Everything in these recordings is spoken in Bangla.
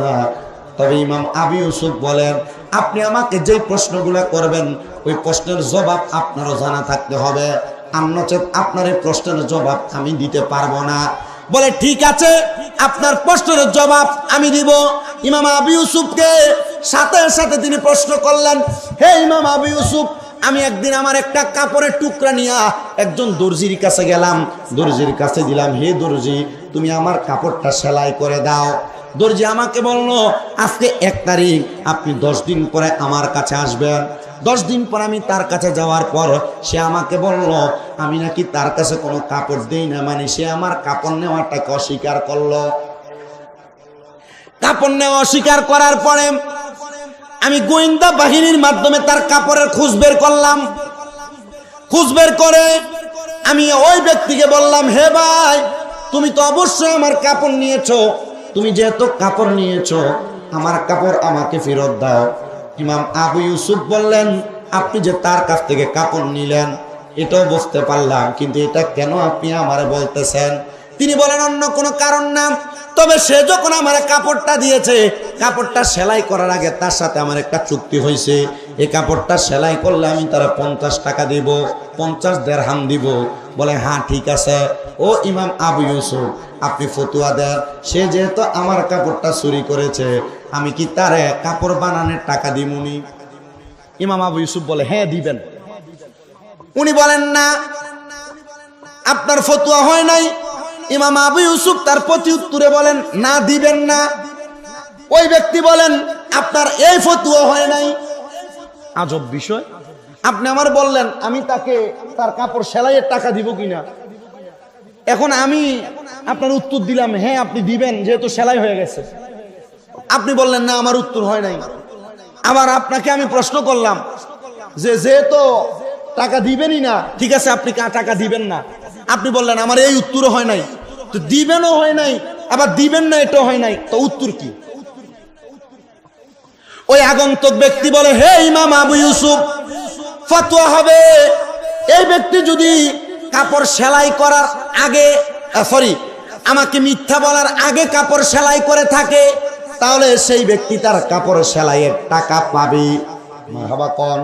না। তবে ইমাম আবু ইউসুফ বলেন, আপনি আমাকে যে প্রশ্নগুলো করবেন ওই প্রশ্নের জবাব আপনারও জানা থাকতে হবে, আর নচেত আপনার এই প্রশ্নের জবাব আমি দিতে পারবো না। বলে ঠিক আছে, আপনার প্রশ্নের জবাব আমি দিব। ইমাম আবু ইউসুফকে সাথে সাথে তিনি প্রশ্ন করলেন, হে ইমাম আবু ইউসুফ, আমি একদিন আমার একটা কাপড়ের টুকরা নিয়ে একজন দর্জির কাছে গেলাম, দর্জির কাছে দিলাম, হে দর্জি তুমি আমার কাপড়টা সেলাই করে দাও। দর্জি আমাকে বললো আজকে 1 তারিখ, আপনি 10 দিন পরে আমার কাছে আসবেন। 10 দিন পর আমি তার কাছে যাওয়ার পর সে আমাকে বলল আমি নাকি তার কাছে কোনো কাপড় দেই না, মানে সে আমার কাপড় নেওয়াটাকে অস্বীকার করলো। কাপড় নেওয়া অস্বীকার করার পরে আমি গোয়েন্দা বাহিনীর মাধ্যমে তার কাপড়ের খোঁজ বের করলাম। খোঁজ বের করে আমি ওই ব্যক্তিকে বললাম, হে ভাই, তুমি তো অবশ্যই আমার কাপড় নিয়েছো, তুমি যেহেতু কাপড় নিয়েছো আমার কাপড় আমাকে ফেরত দাও। ইমাম আবু ইউসুফ বললেন, আপনি যে তার কাছ থেকে কাপড় নিলেন এটাও বুঝতে পারলাম, কিন্তু এটা কেন আপনি আমারে বলতেছেন? তিনি বলেন, অন্য কোনো কারণ না, তবে সে যখন আমার কাপড়টা দিয়েছে, কাপড়টা সেলাই করার আগে তার সাথে আমার একটা চুক্তি হয়েছে, এই কাপড়টা সেলাই করলে আমি তারা 50 টাকা দিব, 50 দিরহাম দিব। বলে হ্যাঁ ঠিক আছে। ও ইমাম আবু ইউসুফ, আপনি ফতুয়া দেন, সে যেহেতু আমার কাপড়টা চুরি করেছে আমি কি তারে কাপড় বানানোর টাকা দিমুনি? ইমাম আবু ইউসুফ বলে হ্যাঁ দিবেন। উনি বলেন না, আপনার ফতুয়া হয় নাই। ইমাম আবু ইউসুফ তার প্রতি উত্তরে বলেন না, দিবেন না। ওই ব্যক্তি বলেন আপনার এই ফতুয়া হয় নাই। আজব বিষয়, আপনি আমার বললেন আমি তাকে তার কাপড় সেলাইয়ের টাকা দিব কিনা, এখন আমি আপনার উত্তর দিলাম হ্যাঁ আপনি দিবেন যেহেতু সেলাই হয়ে গেছে, আপনি বললেন না আমার উত্তর হয় নাই। আবার আপনাকে আমি প্রশ্ন করলাম যে যেহেতু টাকা দিবেনই না, ঠিক আছে আপনি টাকা দিবেন না, আপনি বললেন আমার এই উত্তরও হয় নাই, তো দিবেনও হয় নাই আবার দিবেন না এটাও হয় নাই, তো উত্তর কি? ওই আগন্তুক ব্যক্তি বলে, হে ইমাম আবু ইউসুফ, ফতোয়া হবে এই ব্যক্তি যদি কাপড় সেলাই করার আগে আমাকে মিথ্যা বলার আগে কাপড় সেলাই করে থাকে, তাহলে সেই ব্যক্তি তার কাপড় সেলাইয়ের টাকা পাবে। মারহাবা কোন?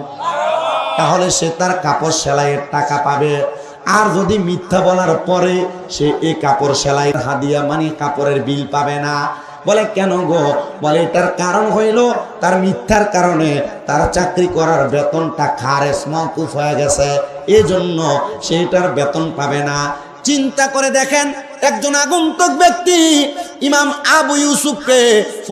তাহলে সে তার কাপড় সেলাইয়ের টাকা পাবে। আর যদি মিথ্যা বলার পরে সে এই কাপড় সেলাইয়ের হাদিয়া মানে কাপড়ের বিল পাবে না। বলে কেন গো? বলে এটার কারণ হইল তার মিথ্যার কারণে তার চাকরি করার বেতনটা খারেজ মওকুফ হয়ে গেছে, এজন্য সেটার বেতন পাবে না। চিন্তা করে দেখেন, একজন আগন্তুক ব্যক্তি ইমাম আবু ইউসুফকে